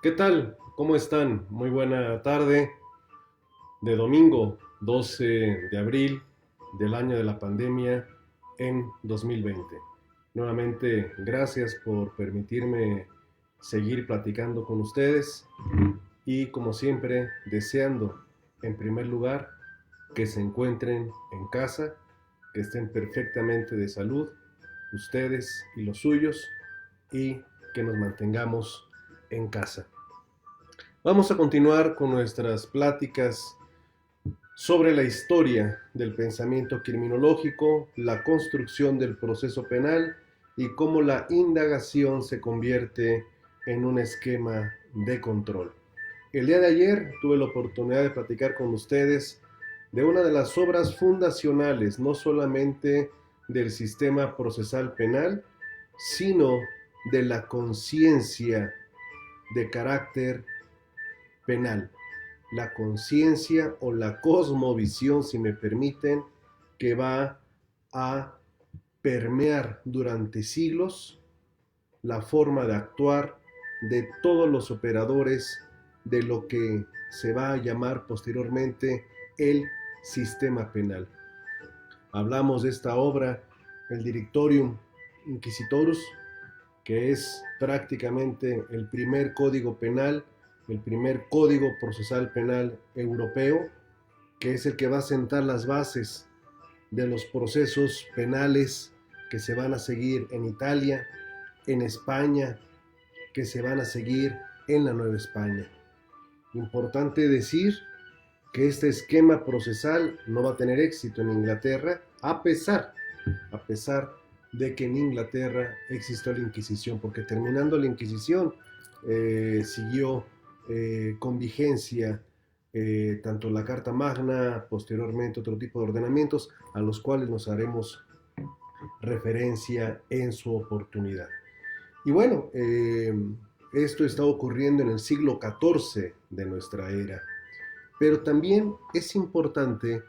¿Qué tal? ¿Cómo están? Muy buena tarde de domingo 12 de abril del año de la pandemia en 2020. Nuevamente, gracias por permitirme seguir platicando con ustedes y como siempre, deseando en primer lugar que se encuentren en casa, que estén perfectamente de salud, ustedes y los suyos, y que nos mantengamos en casa. Vamos a continuar con nuestras pláticas sobre la historia del pensamiento criminológico, la construcción del proceso penal y cómo la indagación se convierte en un esquema de control. El día de ayer tuve la oportunidad de platicar con ustedes de una de las obras fundacionales, no solamente del sistema procesal penal, sino de la conciencia de carácter penal, la conciencia o la cosmovisión, si me permiten, que va a permear durante siglos la forma de actuar de todos los operadores de lo que se va a llamar posteriormente el sistema penal. Hablamos de esta obra, el Directorium Inquisitorus, que es prácticamente el primer código penal, el primer código procesal penal europeo, que es el que va a sentar las bases de los procesos penales que se van a seguir en Italia, en España, que se van a seguir en la Nueva España. Importante decir que este esquema procesal no va a tener éxito en Inglaterra, a pesar de que en Inglaterra existió la Inquisición, porque terminando la Inquisición siguió con vigencia tanto la Carta Magna, posteriormente otro tipo de ordenamientos a los cuales nos haremos referencia en su oportunidad. Y bueno, esto está ocurriendo en el siglo XIV de nuestra era. Pero también es importante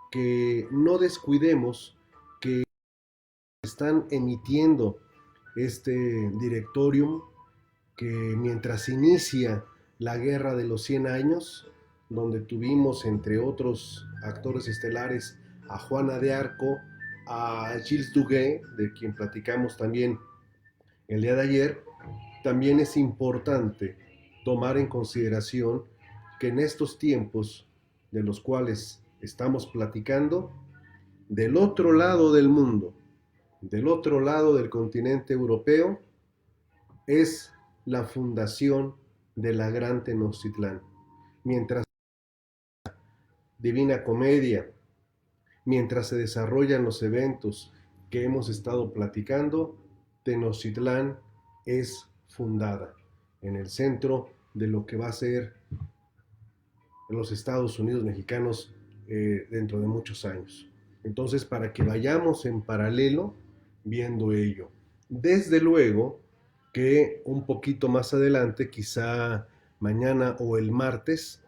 que no descuidemos que están emitiendo este directorium que mientras inicia la Guerra de los 100 años, donde tuvimos entre otros actores estelares a Juana de Arco, a Gilles Duguay, de quien platicamos también el día de ayer, también es importante tomar en consideración que en estos tiempos de los cuales estamos platicando, del otro lado del mundo, del otro lado del continente europeo, es la fundación de la Gran Tenochtitlán. Mientras Divina Comedia, mientras se desarrollan los eventos que hemos estado platicando, Tenochtitlán es fundada en el centro de lo que va a ser los Estados Unidos mexicanos dentro de muchos años. Entonces, para que vayamos en paralelo viendo ello. Desde luego que un poquito más adelante, quizá mañana o el martes,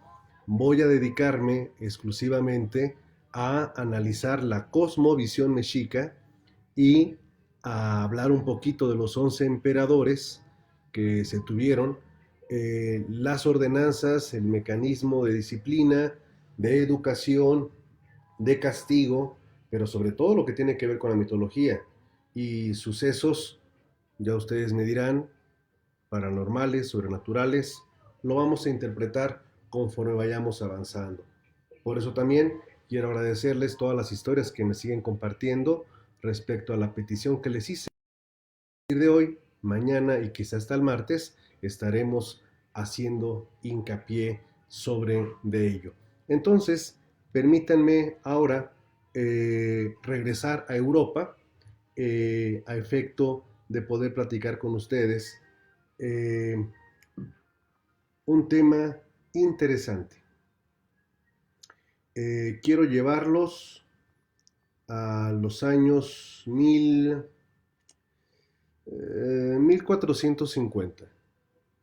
voy a dedicarme exclusivamente a analizar la cosmovisión mexica y a hablar un poquito de los 11 emperadores que se tuvieron, las ordenanzas, el mecanismo de disciplina, de educación, de castigo, pero sobre todo lo que tiene que ver con la mitología y sucesos, ya ustedes me dirán, paranormales, sobrenaturales, lo vamos a interpretar conforme vayamos avanzando. Por eso también quiero agradecerles todas las historias que me siguen compartiendo respecto a la petición que les hice. A partir de hoy, mañana y quizás hasta el martes estaremos haciendo hincapié sobre de ello. Entonces, permítanme ahora regresar a Europa a efecto de poder platicar con ustedes eh, un tema interesante. Quiero llevarlos a los años 1450,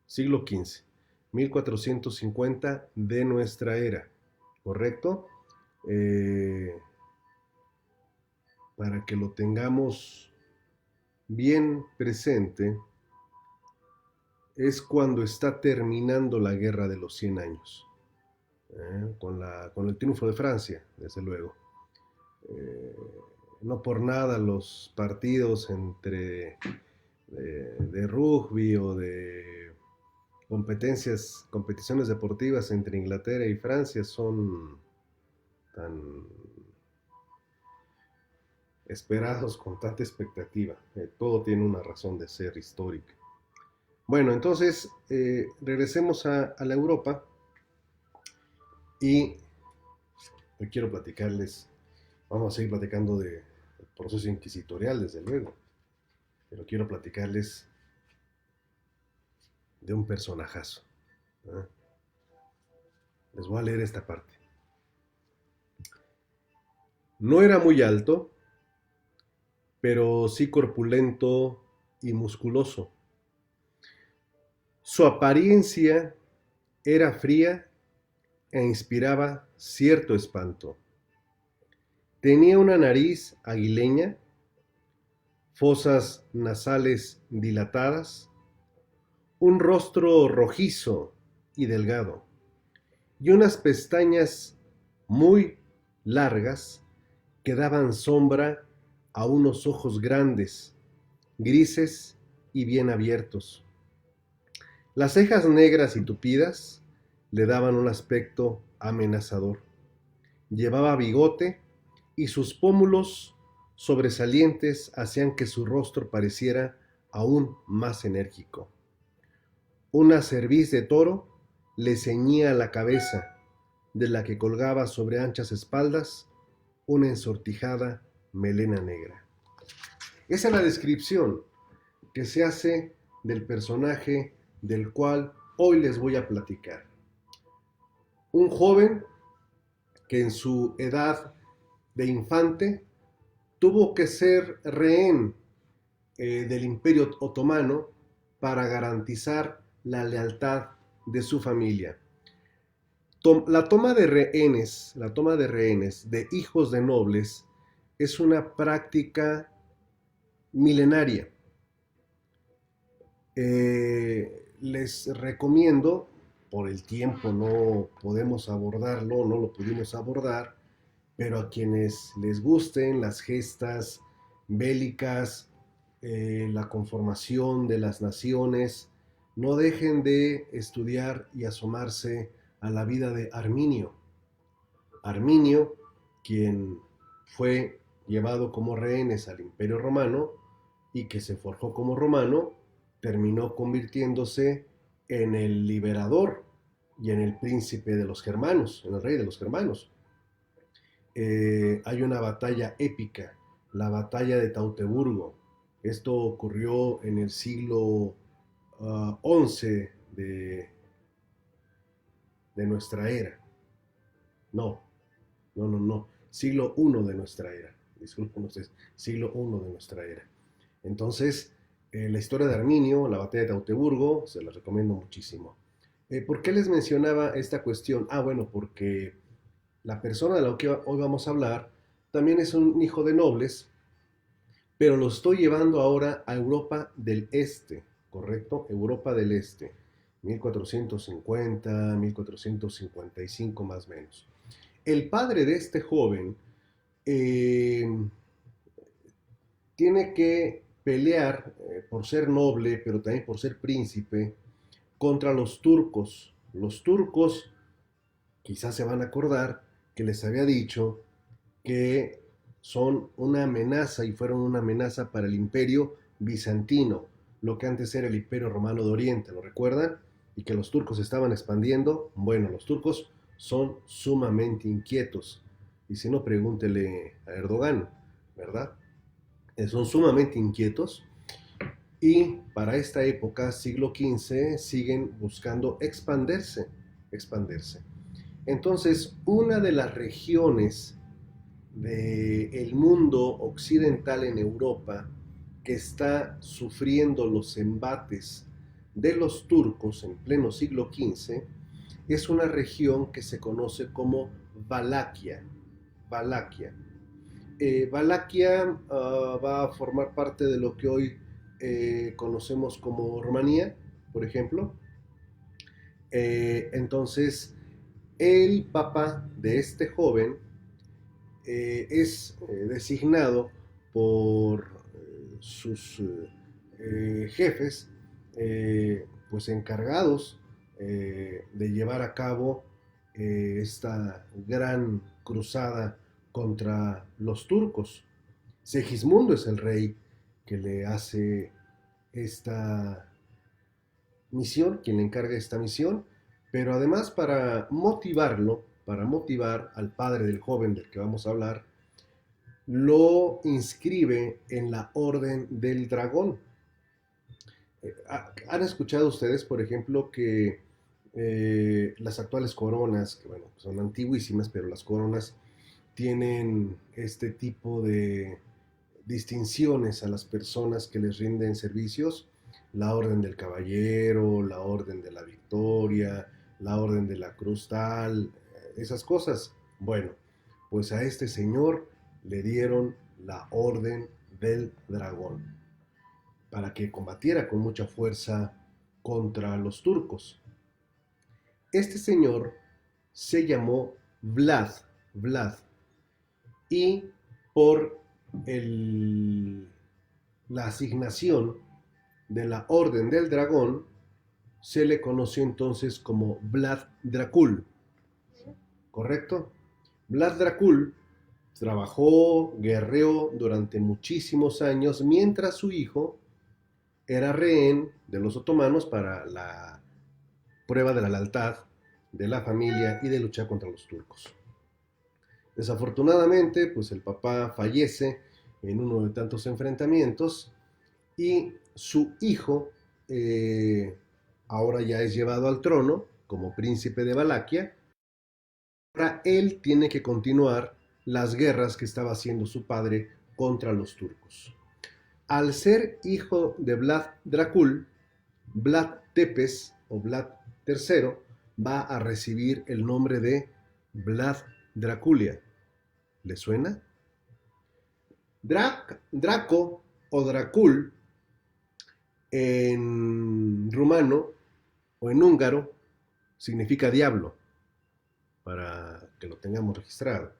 siglo XV, 1450 de nuestra era, ¿correcto? Eh, para que lo tengamos bien presente, es cuando está terminando la Guerra de los 100 años, con el triunfo de Francia, desde luego. Eh, no por nada los partidos de rugby o de competiciones deportivas entre Inglaterra y Francia son tan esperados con tanta expectativa. Todo tiene una razón de ser histórica. Bueno, entonces regresemos a la Europa y hoy quiero platicarles, vamos a seguir platicando del proceso inquisitorial, desde luego, pero quiero platicarles de un personajazo. ¿Eh? Les voy a leer esta parte. No era muy alto, pero sí corpulento y musculoso. Su apariencia era fría e inspiraba cierto espanto. Tenía una nariz aguileña, fosas nasales dilatadas, un rostro rojizo y delgado, y unas pestañas muy largas que daban sombra a unos ojos grandes, grises y bien abiertos. Las cejas negras y tupidas le daban un aspecto amenazador. Llevaba bigote y sus pómulos sobresalientes hacían que su rostro pareciera aún más enérgico. Una cerviz de toro le ceñía la cabeza, de la que colgaba sobre anchas espaldas una ensortijada melena negra. Esa es la descripción que se hace del personaje del cual hoy les voy a platicar. Un joven que en su edad de infante tuvo que ser rehén del Imperio Otomano para garantizar la lealtad de su familia. La toma de rehenes de hijos de nobles es una práctica milenaria. Les recomiendo, por el tiempo no podemos abordarlo, no lo pudimos abordar, pero a quienes les gusten las gestas bélicas, la conformación de las naciones, no dejen de estudiar y asomarse a la vida de Arminio. Arminio, quien fue llevado como rehenes al Imperio Romano y que se forjó como romano, terminó convirtiéndose en el liberador y en el príncipe de los germanos, en el rey de los germanos. Hay una batalla épica, la batalla de Teutoburgo. Esto ocurrió en el siglo XI de nuestra era. No, no. Siglo I de nuestra era. Disculpen ustedes, siglo I de nuestra era. Entonces, la historia de Arminio, la batalla de Teutoburgo, se la recomiendo muchísimo. ¿Por qué les mencionaba esta cuestión? Bueno, porque la persona de la que hoy vamos a hablar también es un hijo de nobles, pero lo estoy llevando ahora a Europa del Este, ¿correcto? Europa del Este, 1450, 1455 más o menos. El padre de este joven tiene que pelear por ser noble, pero también por ser príncipe, contra los turcos. Los turcos, quizás se van a acordar, que les había dicho que son una amenaza y fueron una amenaza para el imperio bizantino, lo que antes era el imperio romano de Oriente, ¿lo recuerdan? Y que los turcos estaban expandiendo. Bueno, los turcos son sumamente inquietos. Y si no, pregúntele a Erdogan, ¿verdad? Son sumamente inquietos y para esta época, siglo XV, siguen buscando expandirse. Entonces, una de las regiones del mundo occidental en Europa que está sufriendo los embates de los turcos en pleno siglo XV es una región que se conoce como Valaquia. Valaquia. Valaquia va a formar parte de lo que hoy conocemos como Rumanía, por ejemplo. Entonces, el papá de este joven es designado por sus jefes, pues encargados de llevar a cabo esta gran cruzada contra los turcos. Segismundo es el rey que le hace esta misión, quien le encarga esta misión, pero además para motivar al padre del joven del que vamos a hablar, lo inscribe en la Orden del Dragón. ¿Han escuchado ustedes, por ejemplo, que las actuales coronas, que bueno, son antiguísimas, pero las coronas tienen este tipo de distinciones a las personas que les rinden servicios? La Orden del Caballero, la Orden de la Victoria, la Orden de la Cruz Tal, esas cosas. Bueno, pues a este señor le dieron la Orden del Dragón para que combatiera con mucha fuerza contra los turcos. Este señor se llamó Vlad, y por la asignación de la Orden del Dragón se le conoció entonces como Vlad Dracul, ¿correcto? Vlad Dracul trabajó, guerreó durante muchísimos años mientras su hijo era rehén de los otomanos para la prueba de la lealtad de la familia y de luchar contra los turcos. Desafortunadamente, pues el papá fallece en uno de tantos enfrentamientos y su hijo ahora ya es llevado al trono como príncipe de Valaquia. Ahora él tiene que continuar las guerras que estaba haciendo su padre contra los turcos. Al ser hijo de Vlad Dracul, Vlad Tepes o Vlad III va a recibir el nombre de Vlad Draculia. ¿Le suena? Draco o Dracul en rumano o en húngaro significa diablo, para que lo tengamos registrado.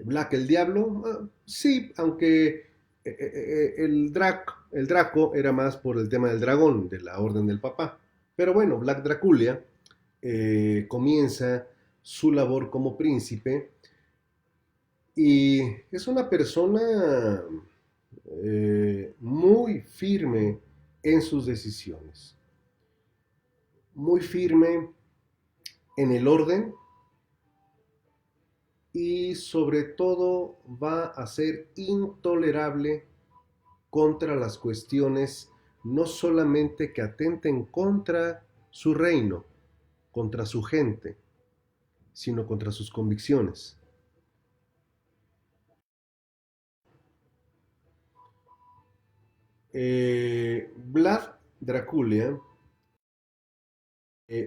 Black el diablo, sí, aunque el Draco era más por el tema del dragón, de la orden del papá. Pero bueno, Black Draculia comienza su labor como príncipe y es una persona muy firme en sus decisiones, muy firme en el orden y sobre todo va a ser intolerable contra las cuestiones no solamente que atenten contra su reino, contra su gente, sino contra sus convicciones. Vlad Draculia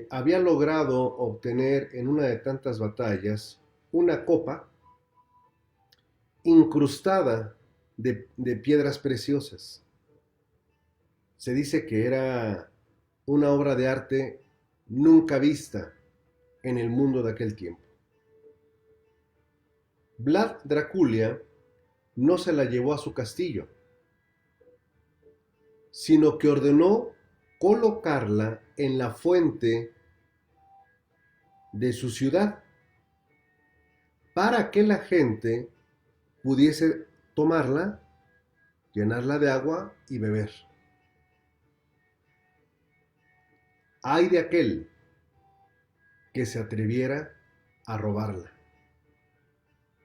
había logrado obtener en una de tantas batallas una copa incrustada de piedras preciosas. Se dice que era una obra de arte nunca vista en el mundo de aquel tiempo. Vlad Draculia no se la llevó a su castillo, sino que ordenó colocarla en la fuente de su ciudad para que la gente pudiese tomarla, llenarla de agua y beber. Ay de aquel que se atreviera a robarla.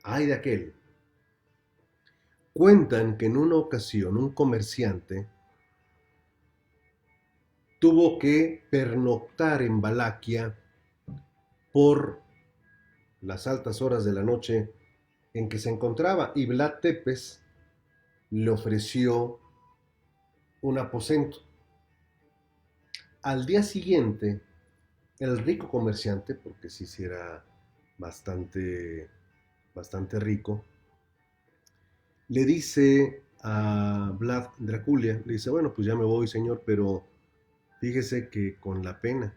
Ay de aquel. Cuentan que en una ocasión un comerciante tuvo que pernoctar en Valaquia por las altas horas de la noche en que se encontraba y Vlad Tepes le ofreció un aposento. Al día siguiente, el rico comerciante, porque sí era bastante rico, le dice a Vlad Draculia, le dice, bueno, pues ya me voy, señor, pero Fíjese que con la pena,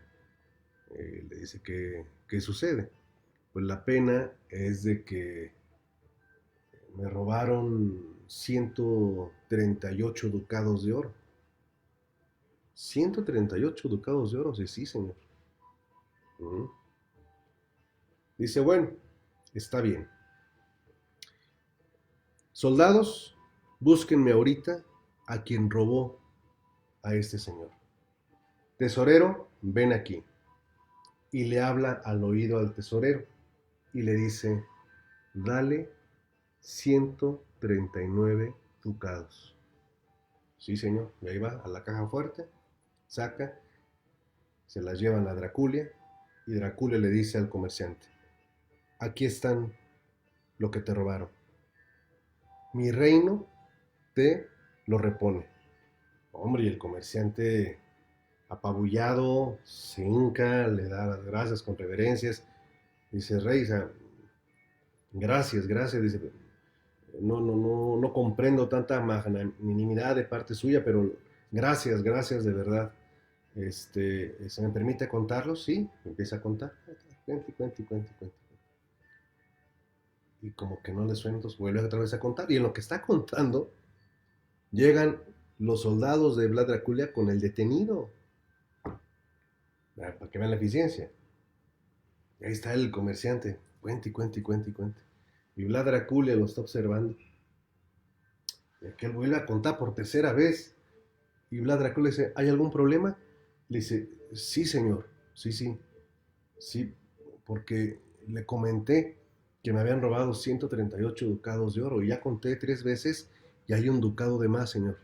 le dice ¿qué sucede? Pues la pena es de que me robaron 138 ducados de oro. 138 ducados de oro, sí, sí, señor. Uh-huh. Dice, bueno, está bien. Soldados, búsquenme ahorita a quien robó a este señor. Tesorero, ven aquí. Y le habla al oído al tesorero y le dice, dale 139 ducados. Sí, señor. Y ahí va a la caja fuerte, saca, se las llevan a Draculia y Draculia le dice al comerciante, aquí están lo que te robaron. Mi reino te lo repone. Hombre, y el comerciante apabullado se hinca, le da las gracias con reverencias. Dice, rey, o sea, gracias, gracias. Dice, no comprendo tanta magnanimidad de parte suya, pero gracias, gracias de verdad. ¿Se me permite contarlo? Sí, empieza a contar. Cuente. Y como que no le suena, entonces vuelve otra vez a contar. Y en lo que está contando, llegan los soldados de Vlad Dracula con el detenido. Para que vean la eficiencia. Y ahí está el comerciante. Cuente. Y Vlad Dracula lo está observando. Y aquel vuelve a contar por tercera vez. Y Vlad Dracula le dice, ¿hay algún problema? Le dice, sí, señor. Sí, porque le comenté que me habían robado 138 ducados de oro. Y ya conté 3 veces y hay un ducado de más, señor.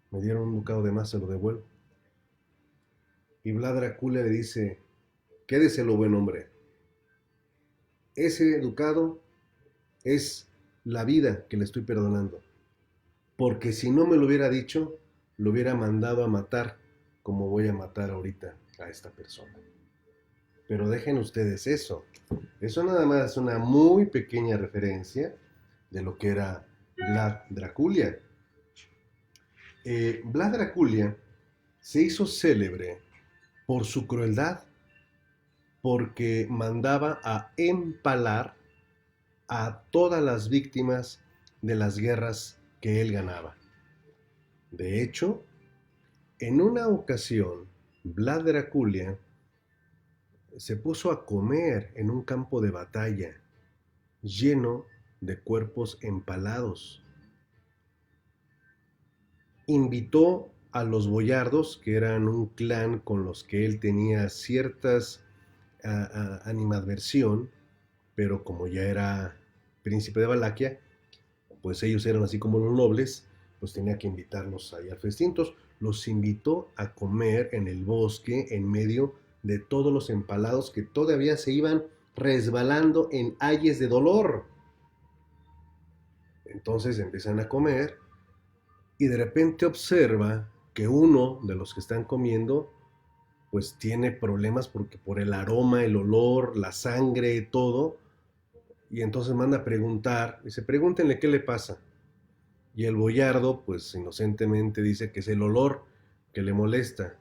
Me dieron un ducado de más, se lo devuelvo. Y Vlad Dracula le dice, quédeselo, buen hombre. Ese ducado es la vida que le estoy perdonando. Porque si no me lo hubiera dicho, lo hubiera mandado a matar, como voy a matar ahorita a esta persona. Pero dejen ustedes eso. Eso nada más es una muy pequeña referencia de lo que era Vlad Dracula. Vlad Dracula se hizo célebre por su crueldad, porque mandaba a empalar a todas las víctimas de las guerras que él ganaba. De hecho, en una ocasión, Vlad Dracula se puso a comer en un campo de batalla lleno de cuerpos empalados. Invitó a los boyardos, que eran un clan con los que él tenía ciertas animadversión, pero como ya era príncipe de Valaquia, pues ellos eran así como los nobles, pues tenía que invitarlos ahí al festín. Entonces los invitó a comer en el bosque en medio de todos los empalados que todavía se iban resbalando en ayes de dolor. Entonces empiezan a comer y de repente observa que uno de los que están comiendo pues tiene problemas porque por el aroma, el olor, la sangre, todo. Y entonces manda a preguntar, dice, pregúntenle qué le pasa. Y el boyardo, pues inocentemente dice que es el olor que le molesta.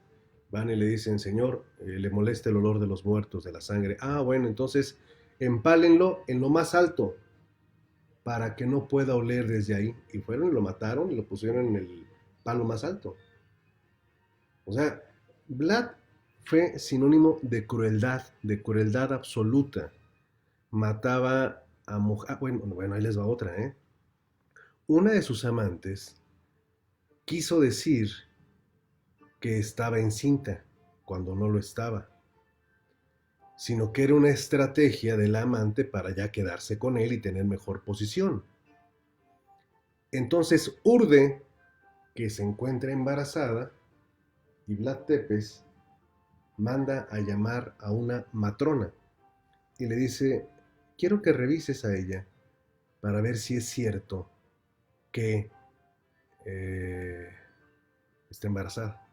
Van y le dicen, señor, le molesta el olor de los muertos, de la sangre. Ah, bueno, entonces empálenlo en lo más alto para que no pueda oler desde ahí. Y fueron y lo mataron y lo pusieron en el palo más alto. O sea, Vlad fue sinónimo de crueldad absoluta. Mataba a mujeres. Bueno, ahí les va otra, ¿eh? Una de sus amantes quiso decir que estaba encinta cuando no lo estaba, sino que era una estrategia del amante para ya quedarse con él y tener mejor posición. Entonces urde que se encuentra embarazada y Vlad Tepes manda a llamar a una matrona y le dice, quiero que revises a ella para ver si es cierto que está embarazada.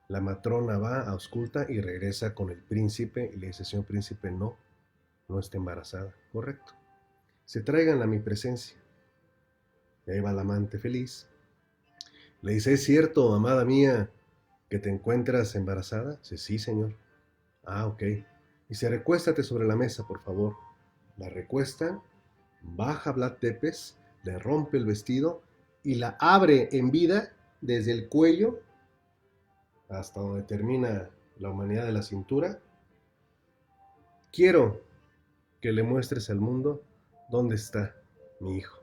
La matrona va, ausculta y regresa con el príncipe y le dice, señor príncipe, no está embarazada. Correcto. Se traigan a mi presencia. Y ahí va la amante feliz. Le dice, ¿es cierto, amada mía, que te encuentras embarazada? Dice, sí, señor. Ah, ok. Dice, recuéstate sobre la mesa, por favor. La recuesta, baja Vlad Tepes, le rompe el vestido y la abre en vida desde el cuello hasta donde termina la humanidad de la cintura. Quiero que le muestres al mundo dónde está mi hijo.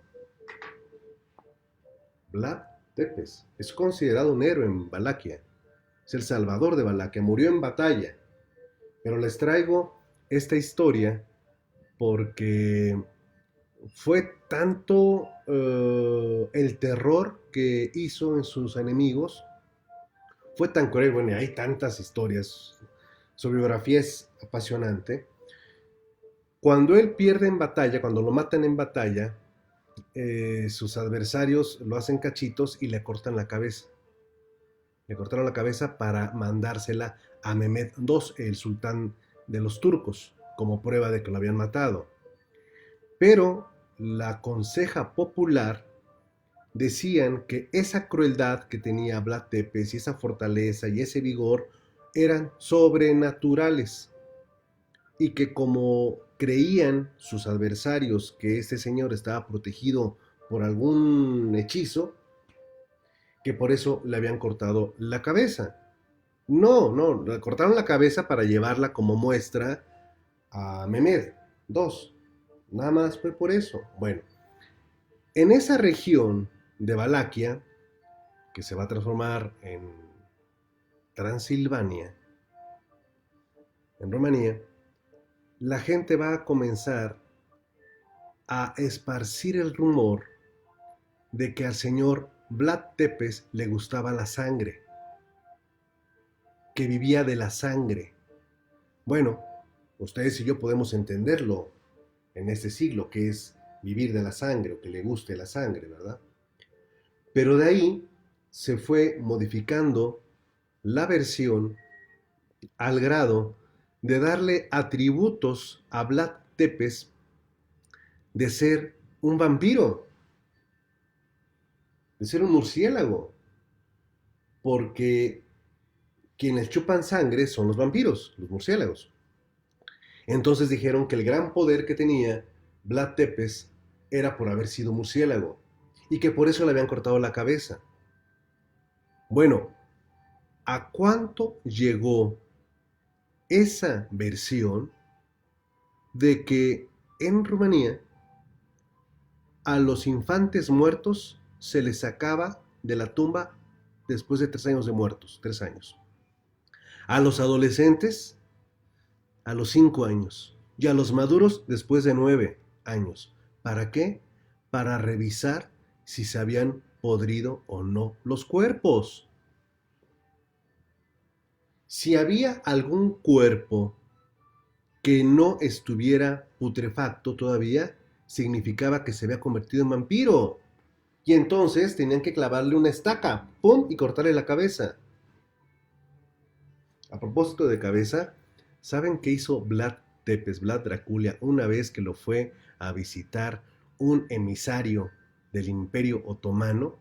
Vlad Tepes es considerado un héroe en Valaquia. Es el salvador de Valaquia, murió en batalla. Pero les traigo esta historia porque fue tanto el terror que hizo en sus enemigos, fue tan cruel, bueno, y hay tantas historias, su biografía es apasionante. Cuando él pierde en batalla, cuando lo matan en batalla, sus adversarios lo hacen cachitos y le cortan la cabeza. Le cortaron la cabeza para mandársela a Mehmed II, el sultán de los turcos, como prueba de que lo habían matado. Pero la conseja popular decían que esa crueldad que tenía Vlad Tepes y esa fortaleza y ese vigor eran sobrenaturales y que como creían sus adversarios que este señor estaba protegido por algún hechizo, que por eso le habían cortado la cabeza. No, no, le cortaron la cabeza para llevarla como muestra a Mehmed II. Nada más fue por eso. Bueno, en esa región de Valaquia, que se va a transformar en Transilvania, en Rumanía, la gente va a comenzar a esparcir el rumor de que al señor Vlad Tepes le gustaba la sangre, que vivía de la sangre. Bueno, ustedes y yo podemos entenderlo en este siglo, que es vivir de la sangre o que le guste la sangre, ¿verdad? Pero de ahí se fue modificando la versión al grado de darle atributos a Vlad Tepes de ser un vampiro, de ser un murciélago, porque quienes chupan sangre son los vampiros, los murciélagos. Entonces dijeron que el gran poder que tenía Vlad Tepes era por haber sido murciélago y que por eso le habían cortado la cabeza. Bueno, ¿a cuánto llegó esa versión de que en Rumanía a los infantes muertos se les sacaba de la tumba después de 3 años de muertos, 3 años? A los adolescentes a los 5 años y a los maduros después de 9 años. ¿Para qué? Para revisar si se habían podrido o no los cuerpos. Si había algún cuerpo que no estuviera putrefacto todavía, significaba que se había convertido en vampiro. Y entonces tenían que clavarle una estaca, ¡pum!, y cortarle la cabeza. A propósito de cabeza, ¿saben qué hizo Vlad Tepes, Vlad Dracula, una vez que lo fue a visitar un emisario del Imperio Otomano?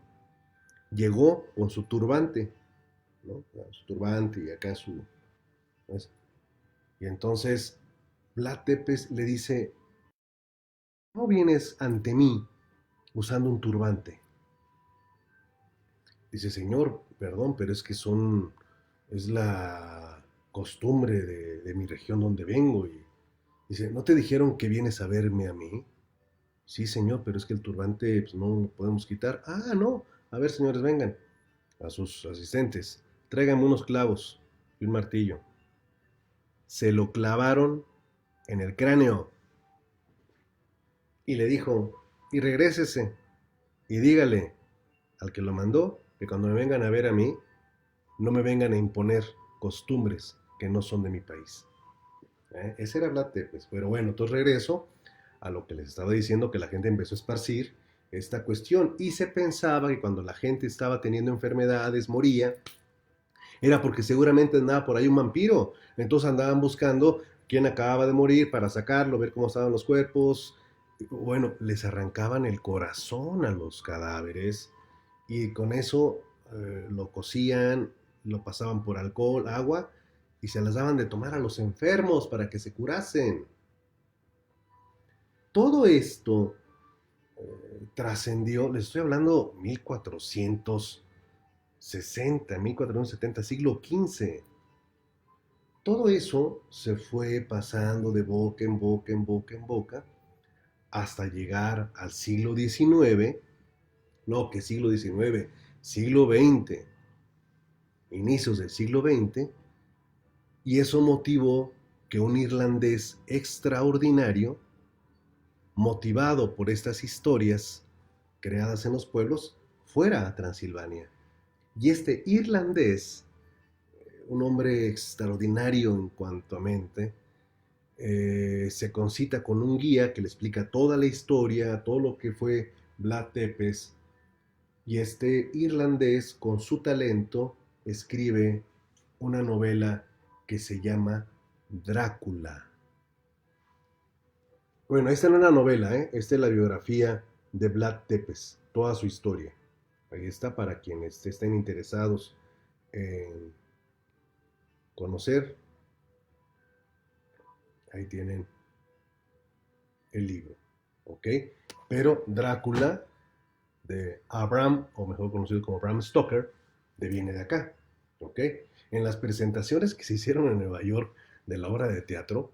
Llegó con su turbante, ¿no? Su turbante y acá su... ¿ves? Y entonces Vlad Tepes le dice, ¿cómo vienes ante mí usando un turbante? Dice, señor, perdón, pero es que es la costumbre de mi región donde vengo. Y dice, ¿no te dijeron que vienes a verme a mí? Sí, señor, pero es que el turbante pues, no lo podemos quitar. Ah, no. A ver, señores, vengan. A sus asistentes. Tráiganme unos clavos y un martillo. Se lo clavaron en el cráneo. Y le dijo, y regrésese. Y dígale al que lo mandó que cuando me vengan a ver a mí, no me vengan a imponer costumbres que no son de mi país. Ese era Vlad Tepes. Pero bueno, entonces regreso a lo que les estaba diciendo, que la gente empezó a esparcir esta cuestión y se pensaba que cuando la gente estaba teniendo enfermedades, moría, era porque seguramente andaba por ahí un vampiro. Entonces andaban buscando quién acababa de morir para sacarlo, ver cómo estaban los cuerpos. Bueno, les arrancaban el corazón a los cadáveres y con eso lo cocían, lo pasaban por alcohol, agua, y se las daban de tomar a los enfermos para que se curasen. Todo esto trascendió, les estoy hablando 1460, 1470, siglo XV. Todo eso se fue pasando de boca en boca, en boca, en boca, hasta llegar al siglo XIX, no, que siglo XIX, siglo XX, inicios del siglo XX, y eso motivó que un irlandés extraordinario, motivado por estas historias creadas en los pueblos, fuera a Transilvania. Y este irlandés, un hombre extraordinario en cuanto a mente, se concita con un guía que le explica toda la historia, todo lo que fue Vlad Tepes, y este irlandés, con su talento, escribe una novela que se llama Drácula. Bueno, esta no es una novela, esta es la biografía de Vlad Tepes, toda su historia. Ahí está para quienes estén interesados en conocer. Ahí tienen el libro, ¿ok? Pero Drácula de Bram, o mejor conocido como Bram Stoker, viene de acá, ¿ok? En las presentaciones que se hicieron en Nueva York de la obra de teatro,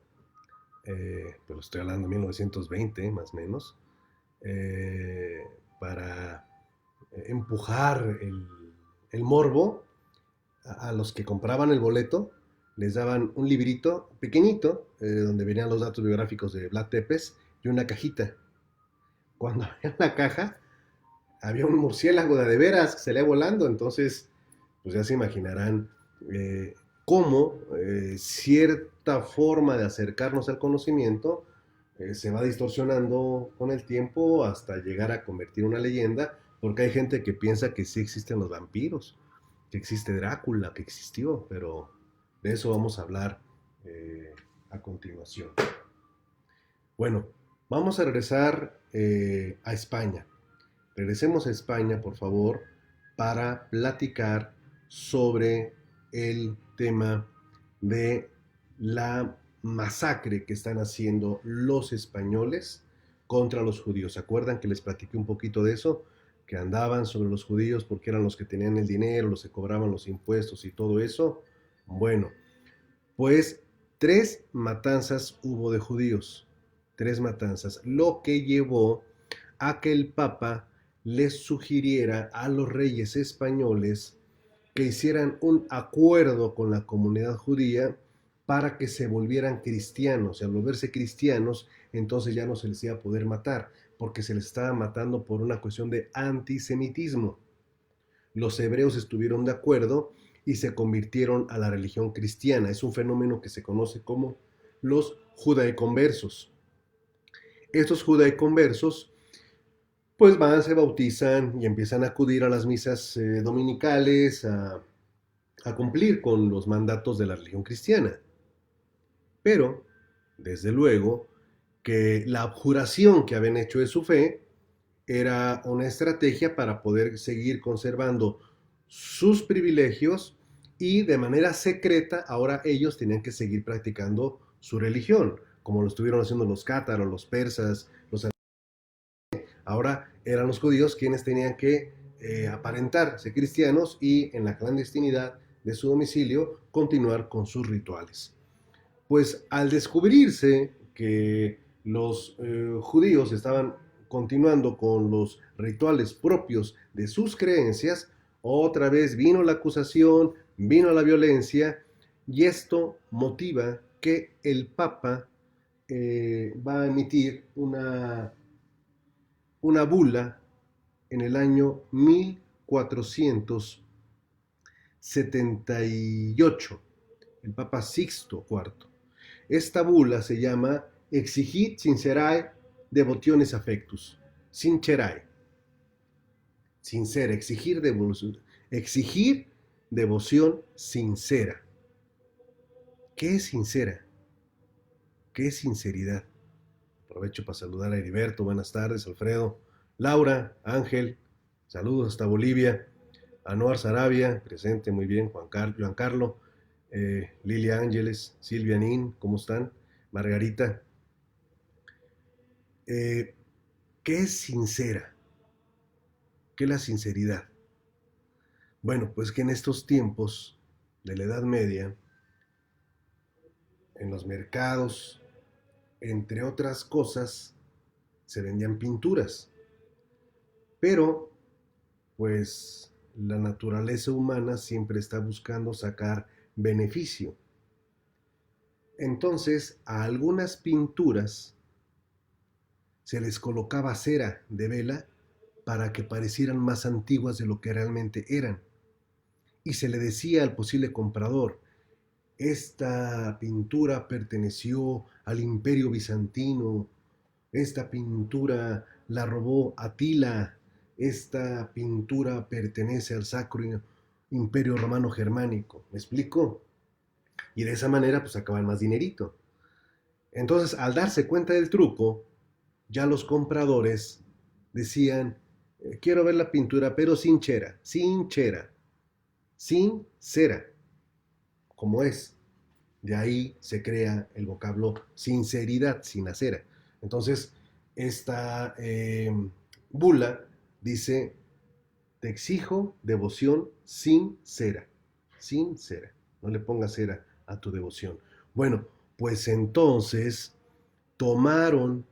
pero estoy hablando de 1920 más o menos, para empujar el morbo a los que compraban el boleto, les daban un librito pequeñito donde venían los datos biográficos de Vlad Tepes y una cajita. Cuando abrían la caja, había un murciélago de veras que se le volando, entonces pues ya se imaginarán cómo cierta forma de acercarnos al conocimiento se va distorsionando con el tiempo hasta llegar a convertir una leyenda, porque hay gente que piensa que sí existen los vampiros, que existe Drácula, que existió, pero de eso vamos a hablar a continuación. Bueno, vamos a regresar a España. Regresemos a España, por favor, para platicar sobre el tema de la masacre que están haciendo los españoles contra los judíos. ¿Se acuerdan que les platiqué un poquito de eso? Que andaban sobre los judíos porque eran los que tenían el dinero, los que cobraban los impuestos y todo eso. Bueno, pues 3 matanzas hubo de judíos. 3 matanzas. Lo que llevó a que el Papa les sugiriera a los reyes españoles que hicieran un acuerdo con la comunidad judía para que se volvieran cristianos. Y al volverse cristianos, entonces ya no se les iba a poder matar, porque se les estaba matando por una cuestión de antisemitismo. Los hebreos estuvieron de acuerdo y se convirtieron a la religión cristiana. Es un fenómeno que se conoce como los judaeconversos. Estos judaeconversos pues van, se bautizan y empiezan a acudir a las misas dominicales, a cumplir con los mandatos de la religión cristiana. Pero, desde luego, que la abjuración que habían hecho de su fe era una estrategia para poder seguir conservando sus privilegios y de manera secreta ahora ellos tenían que seguir practicando su religión, como lo estuvieron haciendo los cátaros, los persas, los ahora eran los judíos quienes tenían que aparentar ser cristianos y en la clandestinidad de su domicilio continuar con sus rituales. Pues al descubrirse que los judíos estaban continuando con los rituales propios de sus creencias, otra vez vino la acusación, vino la violencia, y esto motiva que el Papa va a emitir una bula en el año 1478, el Papa Sixto IV. Esta bula se llama Exigit Sincerae Devotionis Affectus. Sincerae. Sincera, exigir devoción sincera. ¿Qué es sincera? ¿Qué es sinceridad? Aprovecho para saludar a Heriberto, buenas tardes, Alfredo, Laura, Ángel, saludos hasta Bolivia. Anuar Sarabia, presente, muy bien. Juan Carlos, Lilia Ángeles, Silvia Nin, ¿cómo están? Margarita. Eh, ¿Qué es sincera? ¿Qué es la sinceridad? Bueno, pues que en estos tiempos de la Edad Media, en los mercados, entre otras cosas, se vendían pinturas. Pero, pues, la naturaleza humana siempre está buscando sacar beneficio. Entonces, a algunas pinturas se les colocaba cera de vela para que parecieran más antiguas de lo que realmente eran. Y se le decía al posible comprador, esta pintura perteneció al Imperio Bizantino, esta pintura la robó Atila, esta pintura pertenece al Sacro Imperio Romano Germánico. ¿Me explico? Y de esa manera pues sacaban más dinerito. Entonces, al darse cuenta del truco, ya los compradores decían, quiero ver la pintura, pero sin chera, sin chera, sin cera, como es. De ahí se crea el vocablo sinceridad, sin acera. Entonces, esta bula dice, te exijo devoción sincera, sincera. No le pongas cera a tu devoción. Bueno, pues entonces tomaron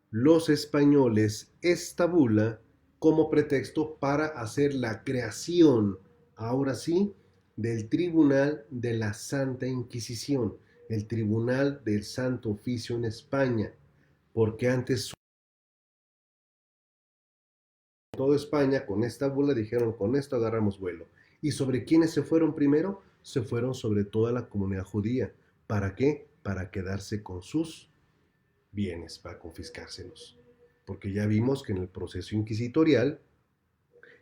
los españoles esta bula como pretexto para hacer la creación, ahora sí, del Tribunal de la Santa Inquisición, el Tribunal del Santo Oficio en España, porque antes toda España con esta bula dijeron, con esto agarramos vuelo. ¿Y sobre quiénes se fueron primero? Se fueron sobre toda la comunidad judía. ¿Para qué? Para quedarse con sus bienes, para confiscárselos. Porque ya vimos que en el proceso inquisitorial,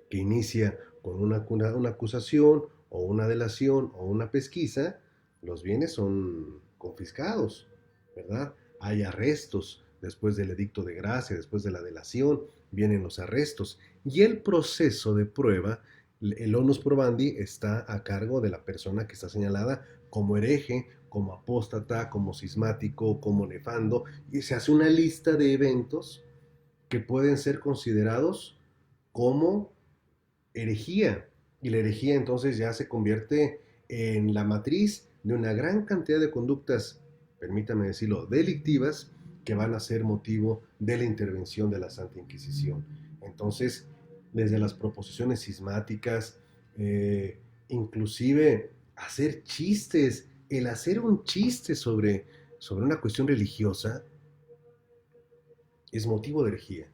que inicia con una acusación o una delación o una pesquisa, los bienes son confiscados, ¿verdad? Hay arrestos después del edicto de gracia, después de la delación, vienen los arrestos. Y el proceso de prueba, el onus probandi, está a cargo de la persona que está señalada como hereje, como apóstata, como cismático, como nefando, y se hace una lista de eventos que pueden ser considerados como herejía. Y la herejía entonces ya se convierte en la matriz de una gran cantidad de conductas, permítame decirlo, delictivas, que van a ser motivo de la intervención de la Santa Inquisición. Entonces, desde las proposiciones cismáticas, inclusive hacer chistes, el hacer un chiste sobre una cuestión religiosa es motivo de herejía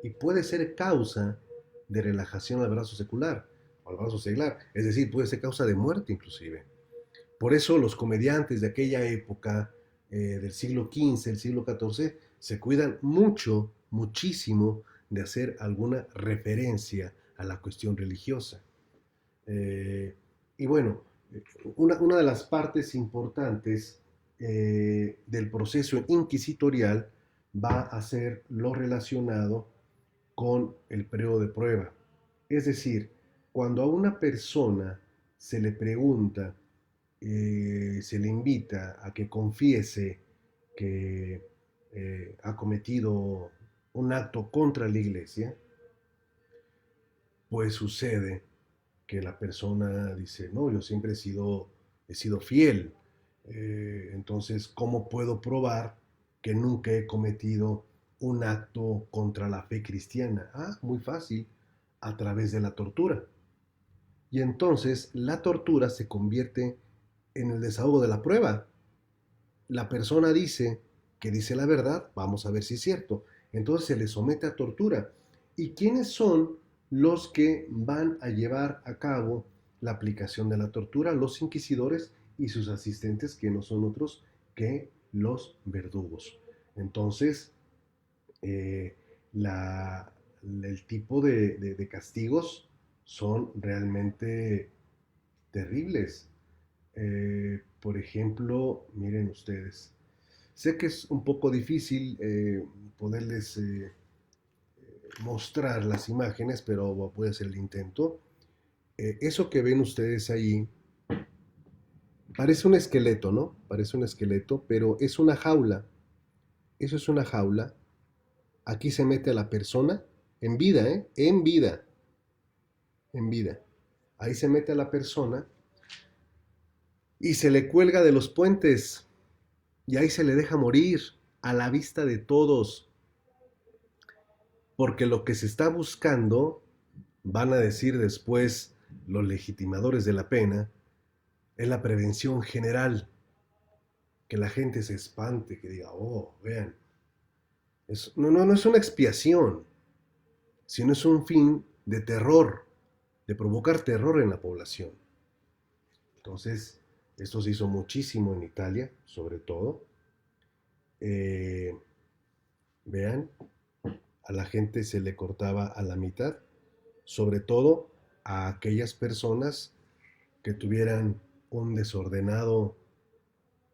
y puede ser causa de relajación al brazo secular o al brazo seglar, es decir, puede ser causa de muerte inclusive. Por eso los comediantes de aquella época, del siglo XV, el siglo XIV, se cuidan mucho, muchísimo de hacer alguna referencia a la cuestión religiosa. Y bueno, una de las partes importantes del proceso inquisitorial va a ser lo relacionado con el periodo de prueba. Es decir, cuando a una persona se le pregunta, se le invita a que confiese que ha cometido un acto contra la iglesia, pues sucede que la persona dice, no, yo siempre he sido fiel. Entonces, ¿cómo puedo probar que nunca he cometido un acto contra la fe cristiana? Ah, muy fácil, a través de la tortura. Y entonces la tortura se convierte en el desahogo de la prueba. La persona dice que dice la verdad, vamos a ver si es cierto. Entonces se le somete a tortura. ¿Y quiénes son los que van a llevar a cabo la aplicación de la tortura? Los inquisidores y sus asistentes, que no son otros que los verdugos. Entonces, eh, la, el tipo de castigos son realmente terribles. Por ejemplo, miren ustedes, sé que es un poco difícil poderles mostrar las imágenes, pero voy a hacer el intento. Eso que ven ustedes ahí parece un esqueleto, ¿no? Parece un esqueleto, pero es una jaula. Eso es una jaula. Aquí se mete a la persona en vida, ¿eh? En vida, en vida. Ahí se mete a la persona y se le cuelga de los puentes y ahí se le deja morir a la vista de todos. Porque lo que se está buscando, van a decir después los legitimadores de la pena, es la prevención general. Que la gente se espante, que diga, oh, vean. No es una expiación, sino es un fin de terror, de provocar terror en la población. Entonces, esto se hizo muchísimo en Italia, sobre todo. Eh, Vean, a la gente se le cortaba a la mitad, sobre todo a aquellas personas que tuvieran un desordenado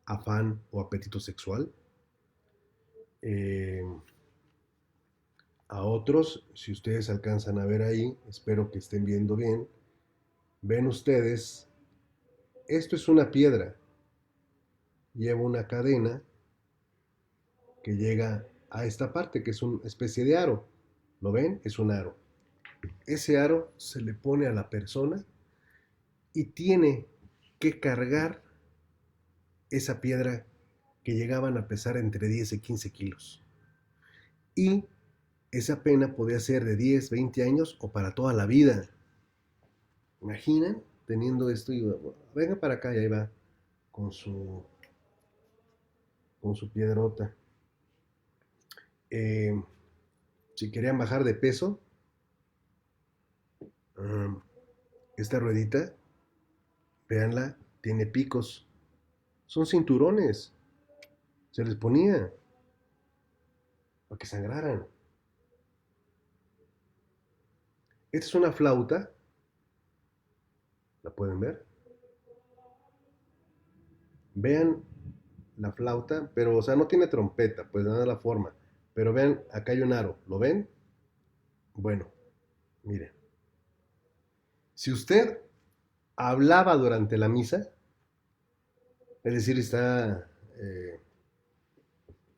afán o apetito sexual. Eh, a otros, si ustedes alcanzan a ver ahí, espero que estén viendo bien, ven ustedes, esto es una piedra, lleva una cadena que llega a esta parte, que es una especie de aro. ¿Lo ven? Es un aro. Ese aro se le pone a la persona y tiene que cargar esa piedra que llegaban a pesar entre 10 y 15 kilos. Y esa pena podía ser de 10, 20 años o para toda la vida. ¿Imaginan? Teniendo esto y venga para acá y ahí va con su, con su piedrota. Eh, si querían bajar de peso, esta ruedita, véanla, tiene picos. Son cinturones. Se les ponía para que sangraran. Esta es una flauta. ¿La pueden ver? Vean la flauta, pero o sea, no tiene trompeta, pues nada la forma. Pero vean, acá hay un aro. ¿Lo ven? Bueno, miren. Si usted hablaba durante la misa, es decir, está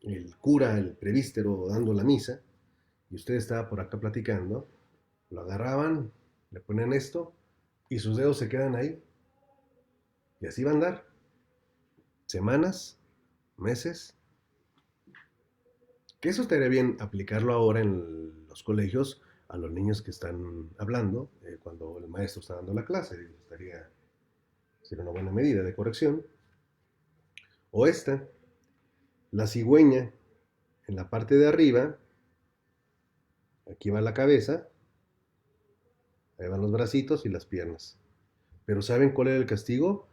el cura, el prevístero dando la misa, y usted estaba por acá platicando, lo agarraban, le ponían esto, y sus dedos se quedan ahí. Y así va a andar. Semanas, meses. Que eso estaría bien aplicarlo ahora en los colegios a los niños que están hablando, cuando el maestro está dando la clase. Sería una buena medida de corrección. O esta, la cigüeña, en la parte de arriba, aquí va la cabeza, ahí van los bracitos y las piernas. Pero ¿saben cuál era el castigo?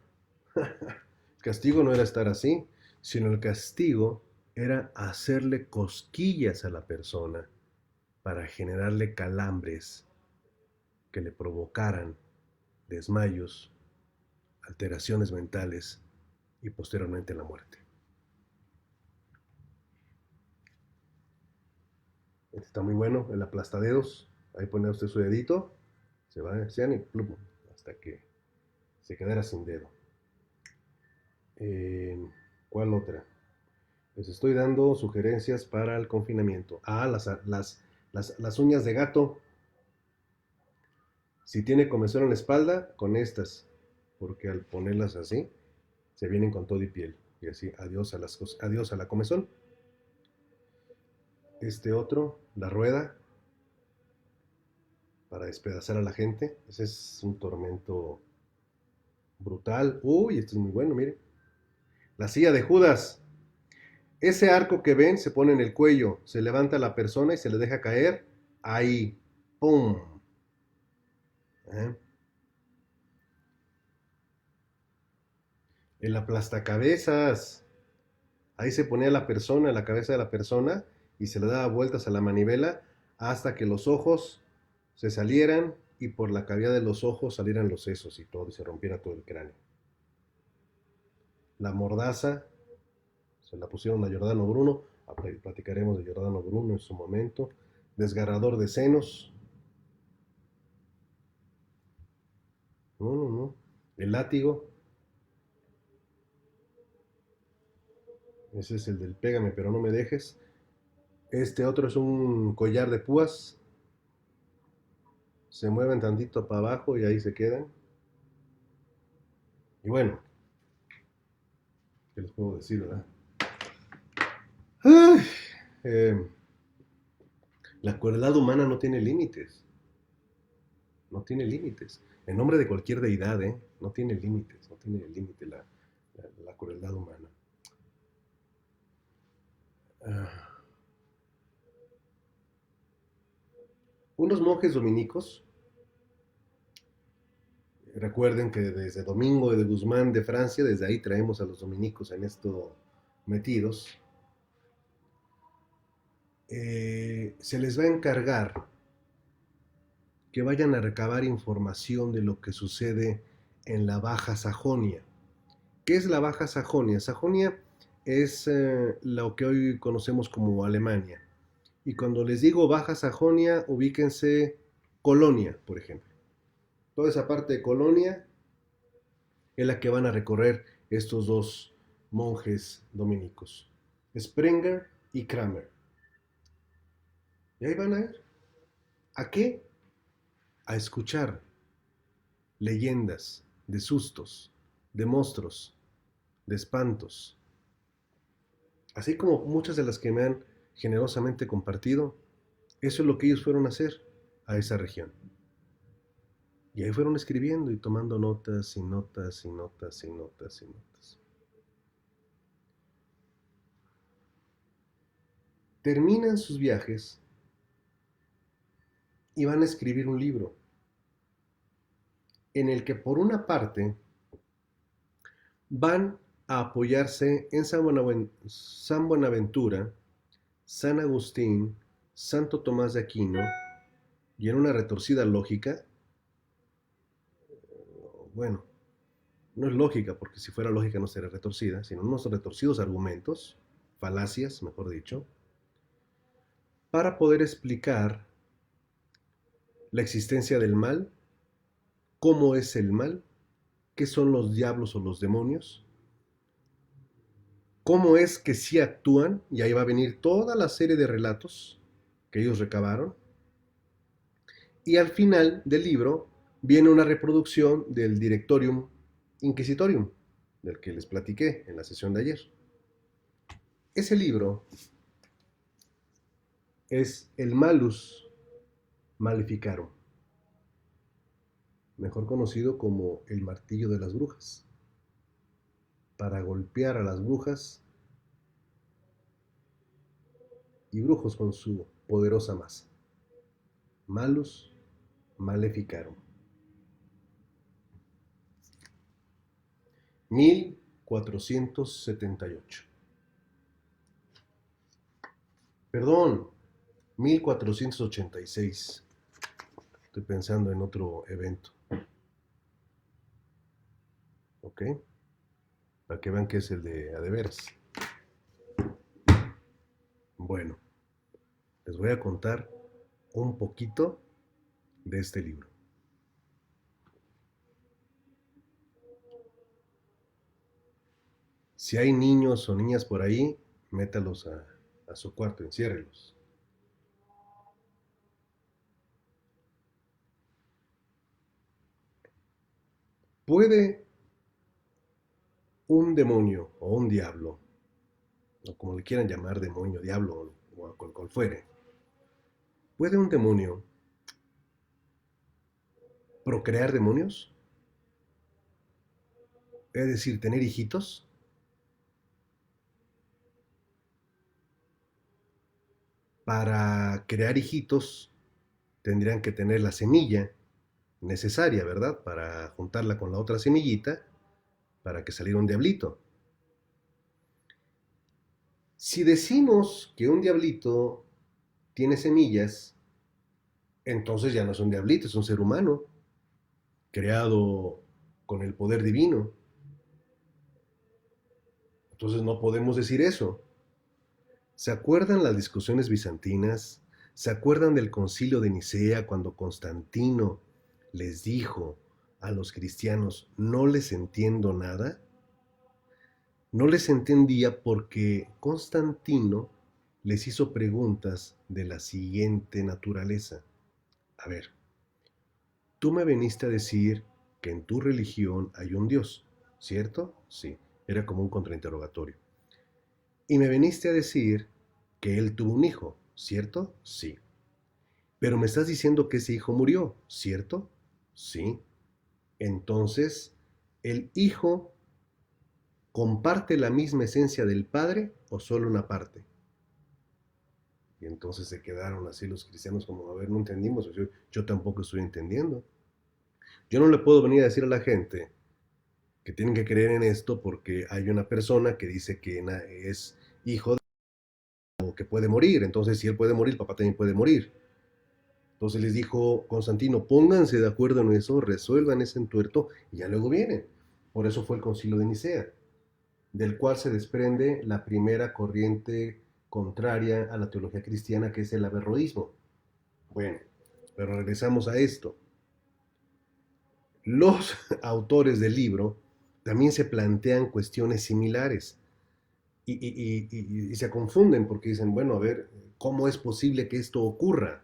El castigo no era estar así, sino el castigo era hacerle cosquillas a la persona para generarle calambres que le provocaran desmayos, alteraciones mentales y posteriormente la muerte. Este está muy bueno, el aplastadedos. Ahí pone usted su dedito, se va y plum, hasta que se quedara sin dedo. ¿Cuál otra? Les estoy dando sugerencias para el confinamiento. Las uñas de gato. Si tiene comezón en la espalda, con estas. Porque al ponerlas así, se vienen con todo y piel. Y así, adiós a la comezón. Este otro, la rueda, para despedazar a la gente. Ese es un tormento brutal. Uy, este es muy bueno, miren. La silla de Judas. Ese arco que ven se pone en el cuello, se levanta la persona y se le deja caer. Ahí, ¡pum! ¿Eh? El aplastacabezas. Ahí se ponía la persona, la cabeza de la persona, y se le daba vueltas a la manivela hasta que los ojos se salieran y por la cavidad de los ojos salieran los sesos y todo, y se rompiera todo el cráneo. La mordaza, se la pusieron a Giordano Bruno, platicaremos de Giordano Bruno en su momento. Desgarrador de senos. No, no, no. El látigo, ese es el del pégame, pero no me dejes. Este otro es un collar de púas. Se mueven tantito para abajo y ahí se quedan. Y bueno, ¿qué les puedo decir, verdad? Ay, eh, la crueldad humana no tiene límites. No tiene límites. En nombre de cualquier deidad, ¿eh? No tiene límites. No tiene límite la crueldad humana. Ah, unos monjes dominicos, recuerden que desde Domingo de Guzmán de Francia, desde ahí traemos a los dominicos en esto metidos, se les va a encargar que vayan a recabar información de lo que sucede en la Baja Sajonia. ¿Qué es la Baja Sajonia? Sajonia es lo que hoy conocemos como Alemania. Y cuando les digo Baja Sajonia, ubíquense Colonia, por ejemplo. Toda esa parte de Colonia es la que van a recorrer estos dos monjes dominicos, Sprenger y Kramer. Y ahí van a ir. ¿A qué? A escuchar leyendas de sustos, de monstruos, de espantos, así como muchas de las que me han generosamente compartido. Eso es lo que ellos fueron a hacer a esa región. Y ahí fueron escribiendo y tomando notas y notas y notas y notas y notas. Terminan sus viajes y van a escribir un libro en el que por una parte van a apoyarse en San Buenaventura, San Agustín, Santo Tomás de Aquino, y en una retorcida lógica, bueno, no es lógica, porque si fuera lógica no sería retorcida, sino unos retorcidos argumentos, falacias, mejor dicho, para poder explicar la existencia del mal, cómo es el mal, qué son los diablos o los demonios, cómo es que sí actúan, y ahí va a venir toda la serie de relatos que ellos recabaron, y al final del libro viene una reproducción del Directorium Inquisitorium, del que les platiqué en la sesión de ayer. Ese libro es el Malus Maleficarum, mejor conocido como el martillo de las brujas, para golpear a las brujas y brujos con su poderosa masa. Malus Maleficarum. 1478. Perdón, 1486. Estoy pensando en otro evento. ¿Ok? Para que vean que es el de adeveras. Bueno, les voy a contar un poquito de este libro. Si hay niños o niñas por ahí, métalos a su cuarto, enciérrelos. ¿Puede un demonio o un diablo, o como le quieran llamar, demonio, diablo, o cual fuere, puede un demonio procrear demonios? Es decir, tener hijitos. Para crear hijitos tendrían que tener la semilla necesaria, ¿verdad? Para juntarla con la otra semillita para que saliera un diablito. Si decimos que un diablito tiene semillas, entonces ya no es un diablito, es un ser humano, creado con el poder divino. Entonces no podemos decir eso. ¿Se acuerdan las discusiones bizantinas? ¿Se acuerdan del concilio de Nicea cuando Constantino les dijo a los cristianos no les entiendo nada? No les entendía porque Constantino les hizo preguntas de la siguiente naturaleza. A ver, tú me viniste a decir que en tu religión hay un Dios, ¿cierto? Sí, era como un contrainterrogatorio. Y me viniste a decir que él tuvo un hijo, ¿cierto? Sí. Pero me estás diciendo que ese hijo murió, ¿cierto? Sí. Entonces, ¿el hijo comparte la misma esencia del padre o solo una parte? Y entonces se quedaron así los cristianos como, a ver, no entendimos, yo tampoco estoy entendiendo. Yo no le puedo venir a decir a la gente que tienen que creer en esto porque hay una persona que dice que es hijo de, o que puede morir. Entonces, si él puede morir, el papá también puede morir. Entonces les dijo Constantino, pónganse de acuerdo en eso, resuelvan ese entuerto y ya luego vienen. Por eso fue el concilio de Nicea, del cual se desprende la primera corriente contraria a la teología cristiana, que es el averroísmo. Bueno, pero regresamos a esto. Los autores del libro también se plantean cuestiones similares y se confunden porque dicen, bueno, a ver, ¿cómo es posible que esto ocurra?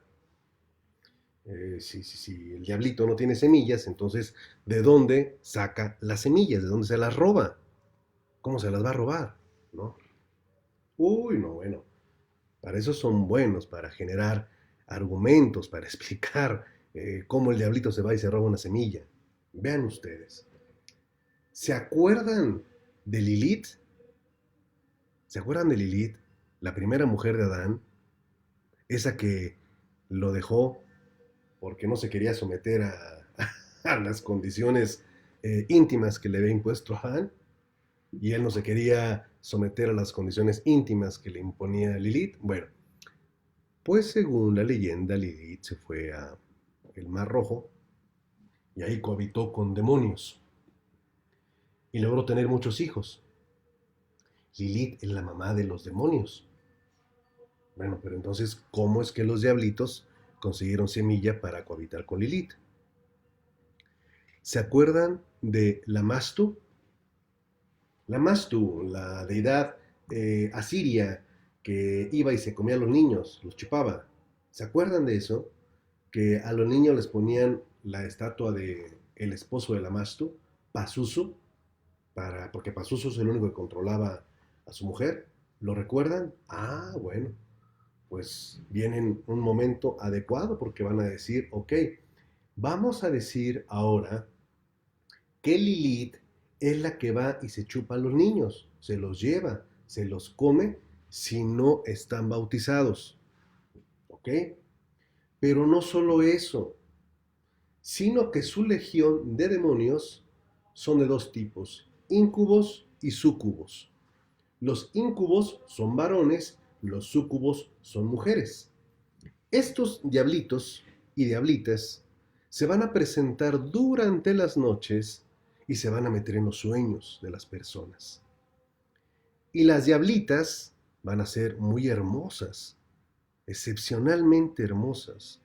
Si el diablito no tiene semillas, entonces, ¿de dónde saca las semillas? ¿De dónde se las roba? ¿Cómo se las va a robar? ¿No? Uy, no, bueno, para eso son buenos, para generar argumentos, para explicar cómo el diablito se va y se roba una semilla. Vean ustedes. ¿Se acuerdan de Lilith? ¿Se acuerdan de Lilith? La primera mujer de Adán, esa que lo dejó porque no se quería someter a las condiciones íntimas que le había impuesto Adán, y él no se quería someter a las condiciones íntimas que le imponía Lilith. Bueno, pues según la leyenda, Lilith se fue a el Mar Rojo y ahí cohabitó con demonios y logró tener muchos hijos. Lilith es la mamá de los demonios. Bueno, pero entonces, ¿cómo es que los diablitos consiguieron semilla para cohabitar con Lilith? ¿Se acuerdan de Lamastu? Lamastu, la deidad asiria que iba y se comía a los niños, los chupaba. ¿Se acuerdan de eso? Que a los niños les ponían la estatua de el esposo de Lamastu, Pazuzu, porque Pazuzu es el único que controlaba a su mujer. ¿Lo recuerdan? Ah, bueno, pues vienen un momento adecuado porque van a decir, ok, vamos a decir ahora que Lilith es la que va y se chupa a los niños, se los lleva, se los come si no están bautizados. ¿Ok? Pero no solo eso, sino que su legión de demonios son de dos tipos, incubos y súcubos. Los incubos son varones, los súcubos son mujeres. Estos diablitos y diablitas se van a presentar durante las noches y se van a meter en los sueños de las personas. Y las diablitas van a ser muy hermosas, excepcionalmente hermosas,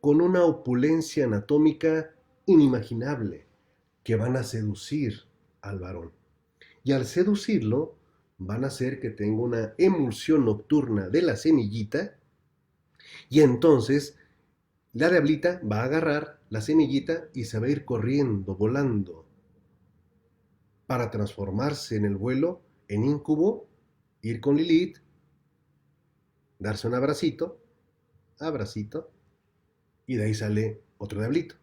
con una opulencia anatómica inimaginable, que van a seducir al varón. Y al seducirlo, van a hacer que tenga una emulsión nocturna de la semillita, y entonces la diablita va a agarrar la semillita y se va a ir corriendo, volando, para transformarse en el vuelo en incubo, ir con Lilith, darse un abracito, abracito, y de ahí sale otro diablito.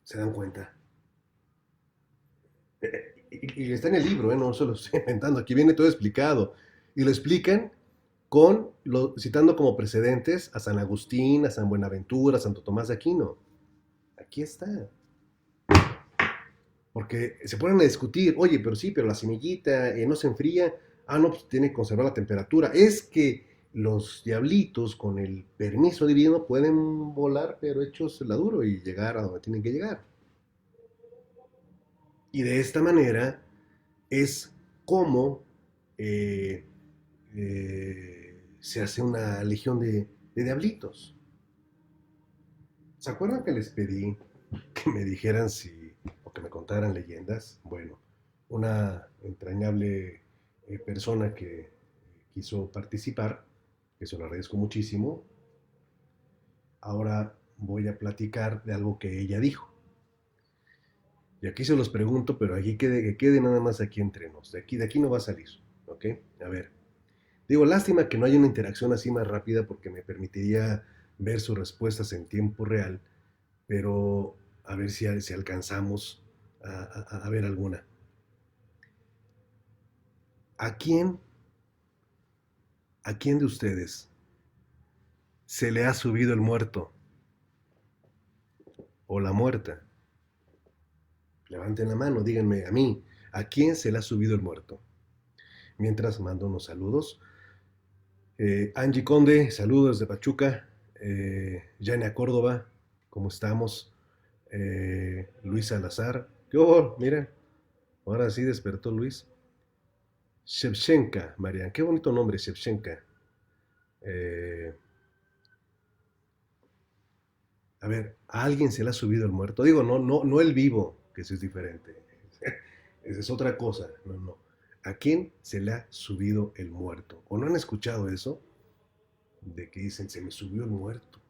¿Se dan cuenta? Y está en el libro, no se lo estoy inventando, aquí viene todo explicado. Y lo explican citando como precedentes a San Agustín, a San Buenaventura, a Santo Tomás de Aquino. Aquí está. Porque se ponen a discutir, oye, pero sí, pero la semillita no se enfría. Ah, no, pues tiene que conservar la temperatura. Es que los diablitos, con el permiso divino, pueden volar, pero hechos la duro y llegar a donde tienen que llegar. Y de esta manera es como se hace una legión de diablitos. ¿Se acuerdan que les pedí que me dijeran si, o que me contaran leyendas? Bueno, una entrañable persona que quiso participar, que se lo agradezco muchísimo, ahora voy a platicar de algo que ella dijo. Y aquí se los pregunto, pero aquí que quede nada más aquí entre nos. De aquí no va a salir, ¿ok? A ver. Digo, lástima que no haya una interacción así más rápida porque me permitiría ver sus respuestas en tiempo real, pero a ver si alcanzamos a ver alguna. ¿A quién, ¿A quién de ustedes se le ha subido el muerto o la muerta? Levanten la mano, díganme a mí, ¿a quién se le ha subido el muerto? Mientras mando unos saludos. Angie Conde, saludos de Pachuca. Yania Córdoba, ¿cómo estamos? Luis Salazar. ¿Qué hubo? Mira, ahora sí despertó Luis. Shevchenka, Marian, qué bonito nombre, Shevchenka. Eh, a ver, ¿a alguien se le ha subido el muerto? Digo, no el vivo, que eso es diferente. Esa es otra cosa. No, no. ¿A quién se le ha subido el muerto? ¿O no han escuchado eso? De que dicen, se me subió el muerto.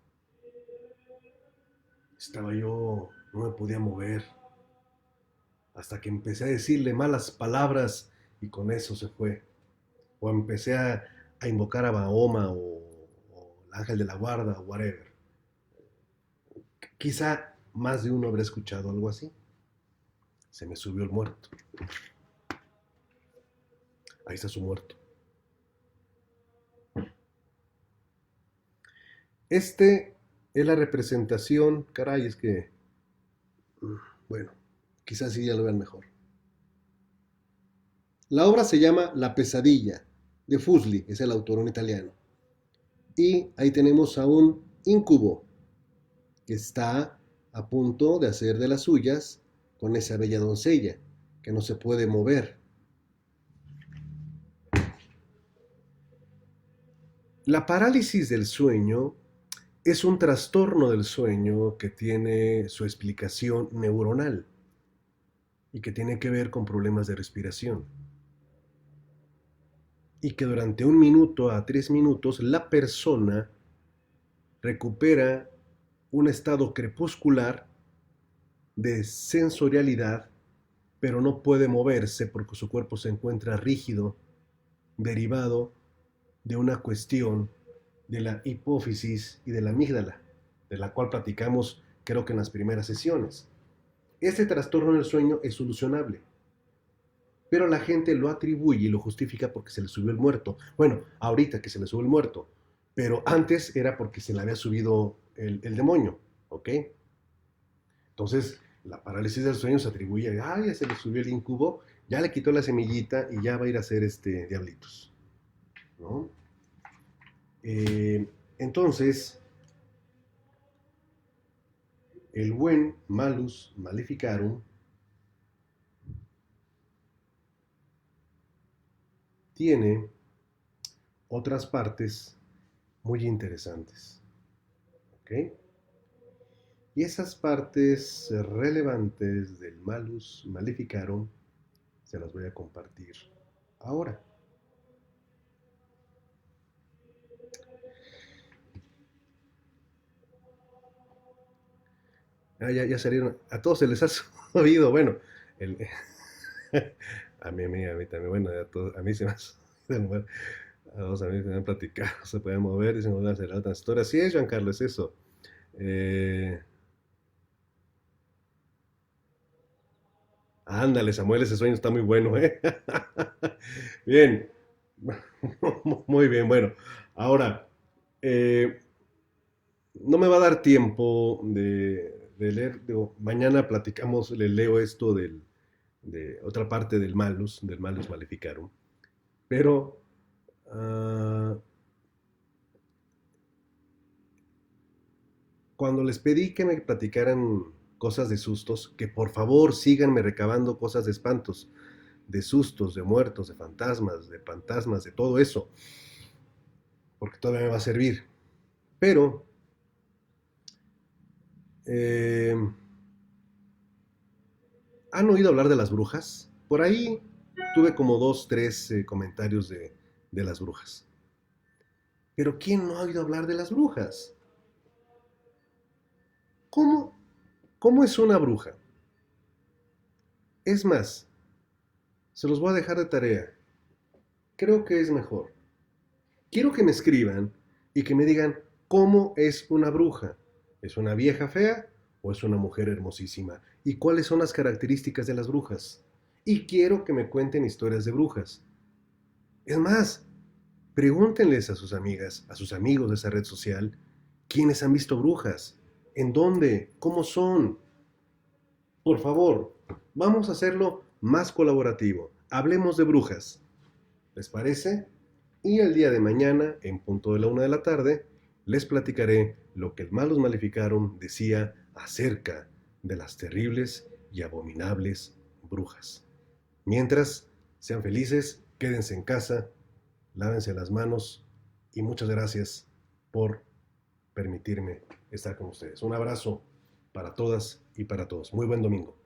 Estaba yo, no me podía mover. Hasta que empecé a decirle malas palabras y con eso se fue. O empecé a invocar a Mahoma o el ángel de la guarda o whatever. Quizá más de uno habrá escuchado algo así. Se me subió el muerto. Ahí está su muerto. Este es la representación, caray, es que, bueno, quizás sí ya lo vean mejor. La obra se llama La pesadilla, de Fusli, es el autor, un italiano. Y ahí tenemos a un incubo que está a punto de hacer de las suyas con esa bella doncella que no se puede mover. La parálisis del sueño es un trastorno del sueño que tiene su explicación neuronal y que tiene que ver con problemas de respiración. Y que durante 1 minuto a 3 minutos la persona recupera un estado crepuscular de sensorialidad, pero no puede moverse porque su cuerpo se encuentra rígido, derivado de una cuestión de la hipófisis y de la amígdala, de la cual platicamos creo que en las primeras sesiones. Este trastorno del sueño es solucionable, pero la gente lo atribuye y lo justifica porque se le subió el muerto. Bueno, ahorita que se le subió el muerto, pero antes era porque se le había subido el demonio, ¿ok? Entonces, la parálisis del sueño se atribuye a, ya se le subió el incubo, ya le quitó la semillita y ya va a ir a hacer diablitos, ¿no? Entonces, el buen Malus Maleficarum tiene otras partes muy interesantes, ¿ok? Y esas partes relevantes del Malus Maleficarum se las voy a compartir ahora. Ya salieron, a todos se les ha subido, bueno, el, a mí también, bueno, a mí se me ha subido, a dos amigos que me han platicado, se pueden mover, dicen, van a hacer otras historias. Sí, es, Giancarlo, es eso. Eh, Ándale, Samuel, ese sueño está muy bueno, ¿eh? Bien, muy bien, bueno. Ahora, eh, no me va a dar tiempo de leer, digo, mañana platicamos, le leo esto de otra parte del Malus Maleficarum, pero cuando les pedí que me platicaran cosas de sustos, que por favor síganme recabando cosas de espantos, de sustos, de muertos, de fantasmas, de todo eso, porque todavía me va a servir. Pero Eh, ¿Han oído hablar de las brujas? Por ahí tuve como dos, tres comentarios de las brujas. Pero ¿quién no ha oído hablar de las brujas? ¿Cómo, cómo es una bruja? Es más, se los voy a dejar de tarea. Creo que es mejor. Quiero que me escriban y que me digan cómo es una bruja. ¿Es una vieja fea o es una mujer hermosísima? ¿Y cuáles son las características de las brujas? Y quiero que me cuenten historias de brujas. Es más, pregúntenles a sus amigas, a sus amigos de esa red social, quiénes han visto brujas, en dónde, cómo son. Por favor, vamos a hacerlo más colaborativo. Hablemos de brujas. ¿Les parece? Y el día de mañana, en punto de la 1 de la tarde, les platicaré lo que el Malus Maleficarum decía acerca de las terribles y abominables brujas. Mientras, sean felices, quédense en casa, lávense las manos y muchas gracias por permitirme estar con ustedes. Un abrazo para todas y para todos. Muy buen domingo.